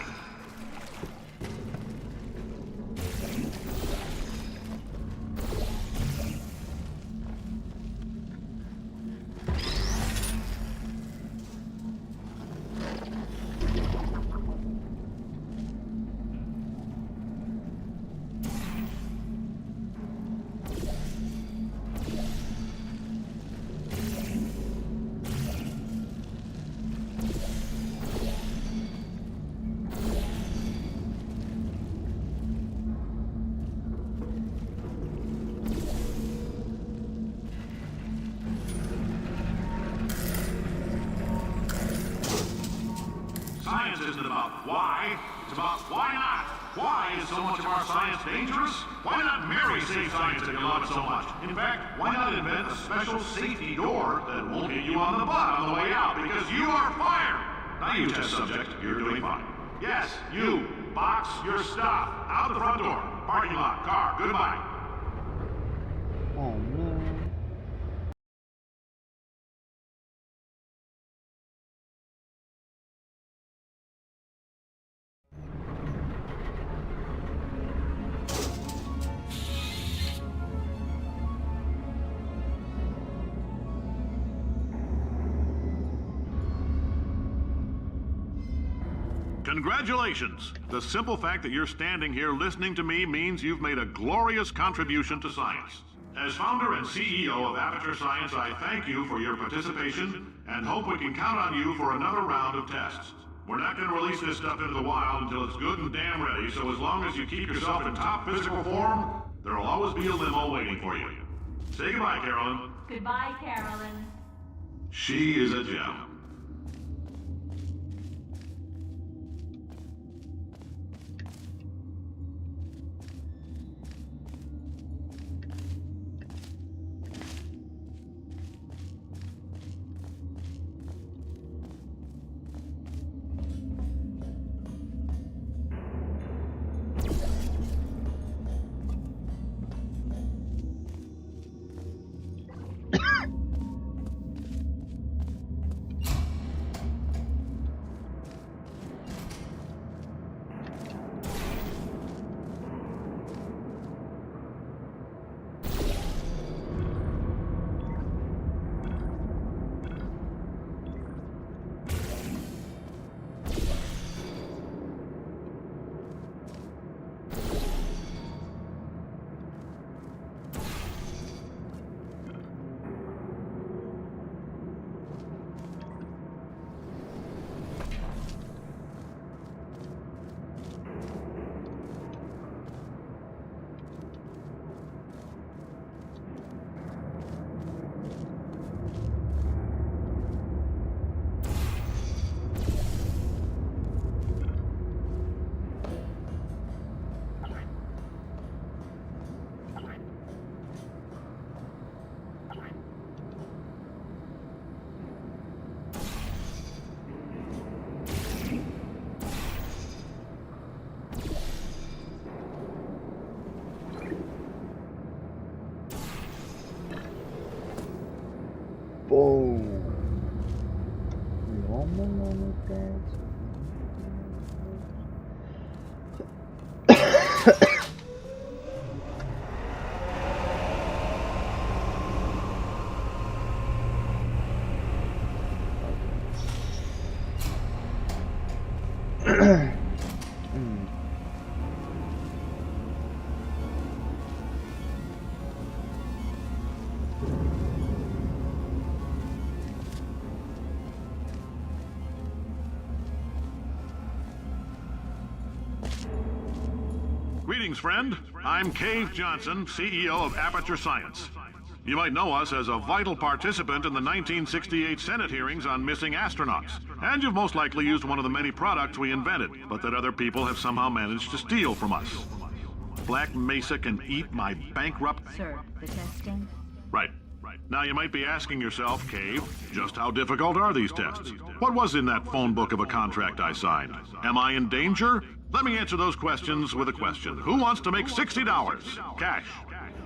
Science isn't about why, it's about why not? Why is so much of our science dangerous? Why not marry safe science if you love it so much? In fact, why not invent a special safety door that won't hit you on the butt on the way out because you are fired? Now you test subject, you're doing fine. Yes, you. Box your stuff. Out the front door. Parking lot. Car. Goodbye. Oh no. Congratulations! The simple fact that you're standing here listening to me means you've made a glorious contribution to science. As founder and CEO of Aperture Science, I thank you for your participation and hope we can count on you for another round of tests. We're not going to release this stuff into the wild until it's good and damn ready, so as long as you keep yourself in top physical form, there'll always be a limo waiting for you. Say goodbye, Carolyn. Goodbye, Carolyn. She is a gem. Boom. Normal dance. Greetings, friend. I'm Cave Johnson, CEO of Aperture Science. You might know us as a vital participant in the 1968 Senate hearings on missing astronauts. And you've most likely used one of the many products we invented, but that other people have somehow managed to steal from us. Black Mesa can eat my bankrupt... Sir, the testing? Right. Now you might be asking yourself, Cave, just how difficult are these tests? What was in that phone book of a contract I signed? Am I in danger? Let me answer those questions with a question. Who wants to make $60? Cash.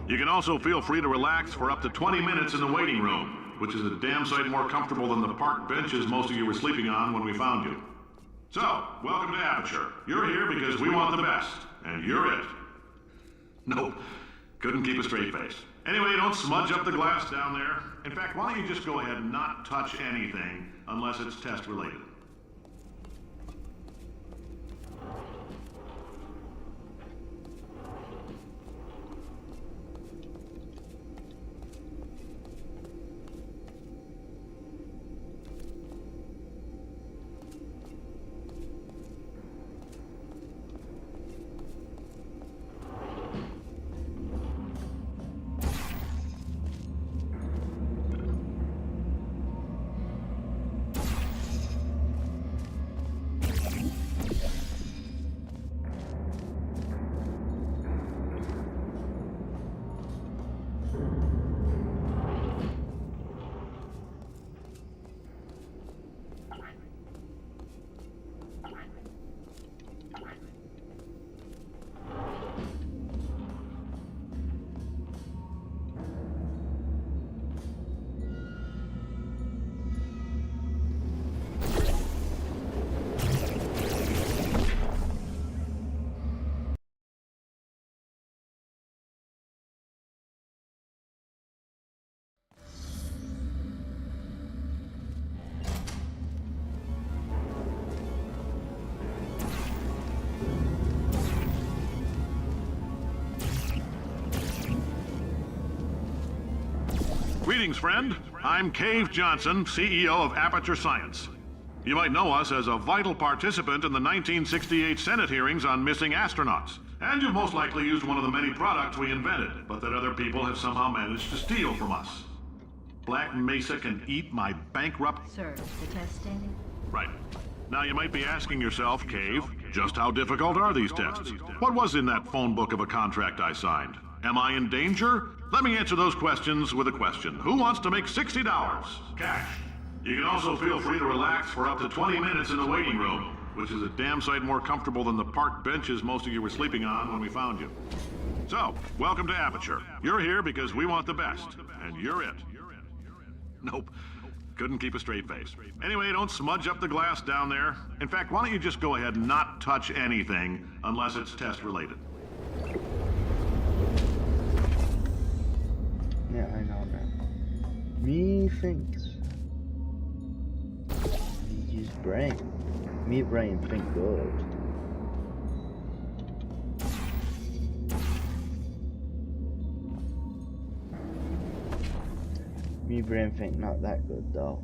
You can also feel free to relax for up to 20 minutes in the waiting room, which is a damn sight more comfortable than the park benches most of you were sleeping on when we found you. So, welcome to Aperture. You're here because we want the best, and you're it. Nope, couldn't keep a straight face. Anyway, don't smudge up the glass down there. In fact, why don't you just go ahead and not touch anything unless it's test related. Greetings, friend. I'm Cave Johnson, CEO of Aperture Science. You might know us as a vital participant in the 1968 Senate hearings on missing astronauts. And you've most likely used one of the many products we invented, but that other people have somehow managed to steal from us. Black Mesa can eat my bankrupt... Sir, the testing. Right. Now you might be asking yourself, Cave, just how difficult are these tests? What was in that phone book of a contract I signed? Am I in danger? Let me answer those questions with a question. Who wants to make $60? Cash. You can also feel free to relax for up to 20 minutes in the waiting room, which is a damn sight more comfortable than the park benches most of you were sleeping on when we found you. So, welcome to Aperture. You're here because we want the best, and you're it. Nope. Couldn't keep a straight face. Anyway, don't smudge up the glass down there. In fact, why don't you just go ahead and not touch anything unless it's test related? Yeah, I know that. Methinks. He used brain. Me brain think good. Me brain think not that good though.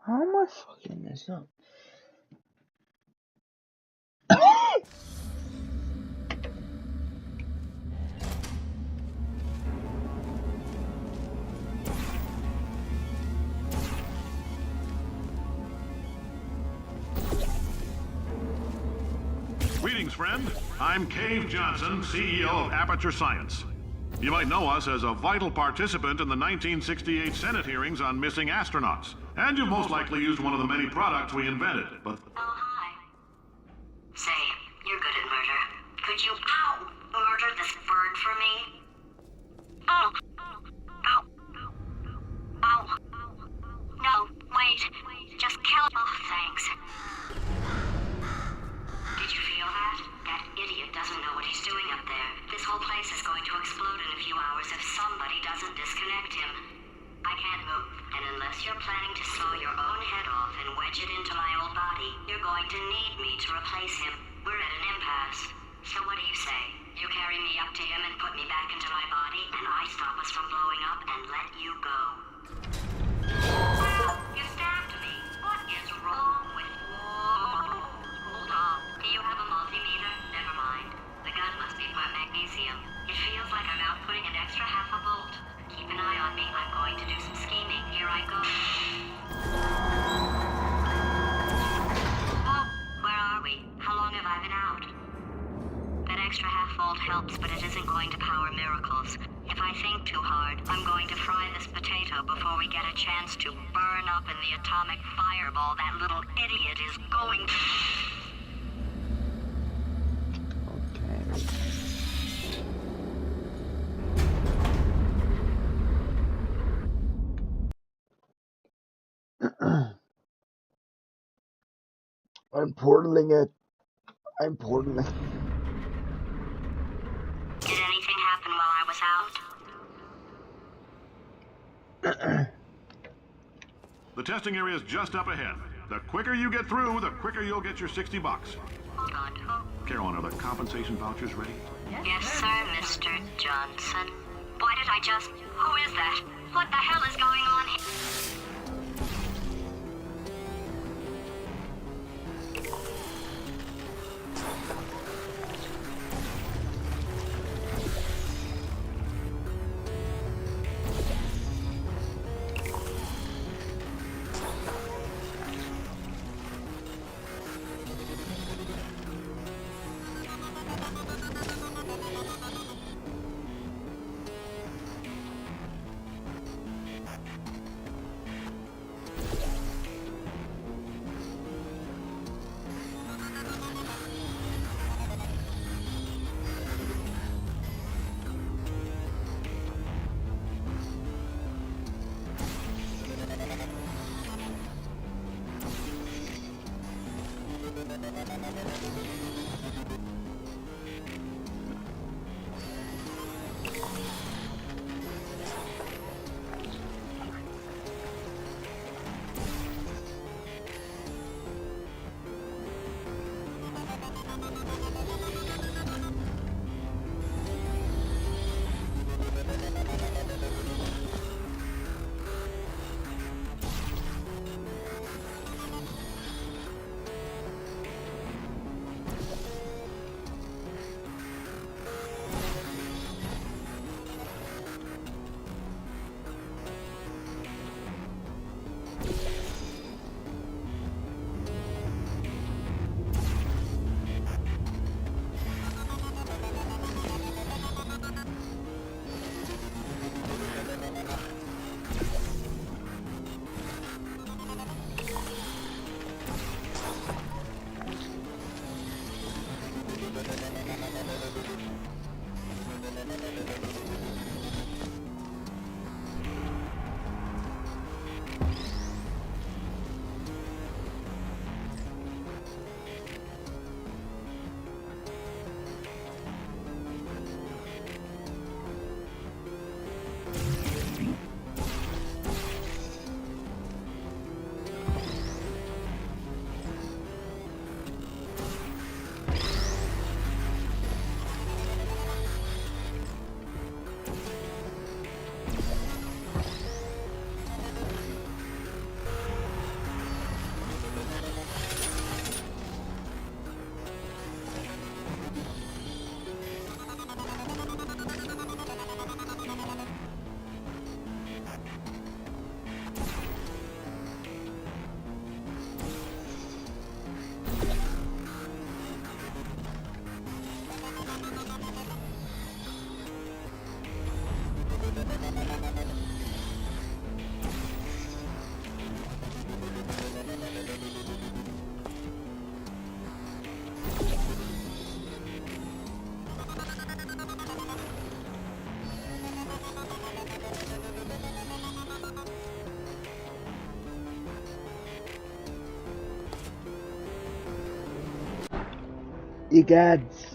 How am I fucking this up? Greetings, friend. I'm Cave Johnson, CEO of Aperture Science. You might know us as a vital participant in the 1968 Senate hearings on missing astronauts. And you've most likely used one of the many products we invented, but... Oh, hi. Say, you're good at murder. Could you, murder this bird for me? Ow. Ow. Ow. No, wait. Just kill... Oh, thanks. Did you feel that? That idiot doesn't know what he's doing up there. This whole place is going to explode in a few hours if somebody doesn't disconnect him. I can't move, and unless you're planning to saw your own head off and wedge it into my old body, you're going to need me to replace him. We're at an impasse. So what do you say? You carry me up to him and put me back into my body, and I stop us from blowing up and let you go. You stabbed me. What is wrong with you? Hold on. Do you have a multimeter? Never mind. The gun must be part magnesium. It feels like I'm outputting an extra half a volt. Keep an eye on me. I'm going to do some scheming. Here I go. Oh, where are we? How long have I been out? That extra half volt helps, but it isn't going to power miracles. If I think too hard, I'm going to fry this potato before we get a chance to burn up in the atomic fireball that little idiot is going to... I'm portaling it. I'm portaling it. Did anything happen while I was out? The testing area is just up ahead. The quicker you get through, the quicker you'll get your $60. Hold on. Carolyn, are the compensation vouchers ready? Yes, sir, Mr. Johnson. Why did I just... Who is that? What the hell is going on here? You gads.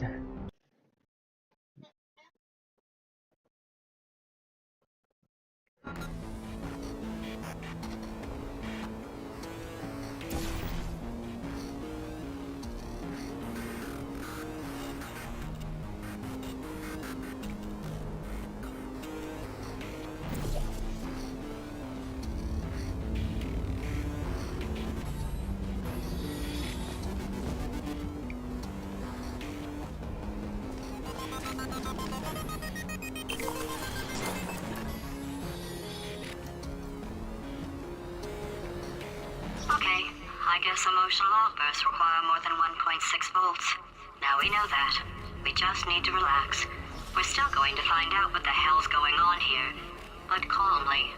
Okay, I guess emotional outbursts require more than 1.6 volts. Now we know that. We just need to relax. We're still going to find out what the hell's going on here, but calmly.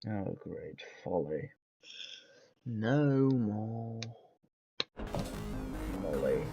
Oh, great folly. No more Molly.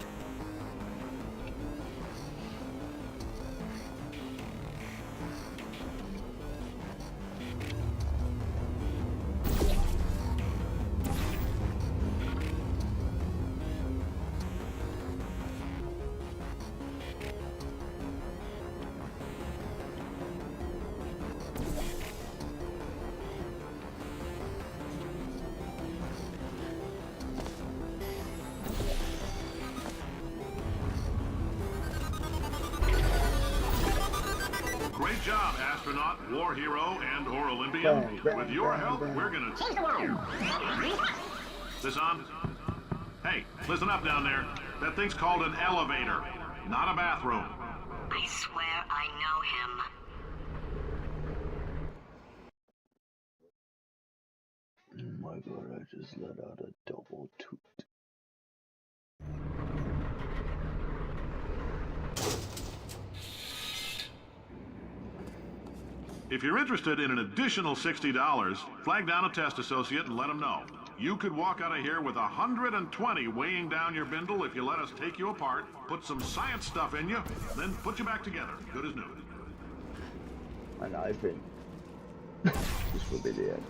Great job, astronaut, war hero, and/or Olympian. With your help, we're gonna change the world. This on? Hey, listen up down there. That thing's called an elevator, not a bathroom. I swear I know him. Oh my god, I just let out a double toot. If you're interested in an additional $60, flag down a test associate and let them know. You could walk out of here with 120 weighing down your bindle if you let us take you apart, put some science stuff in you, then put you back together, good as new. And I've been. This will be the end.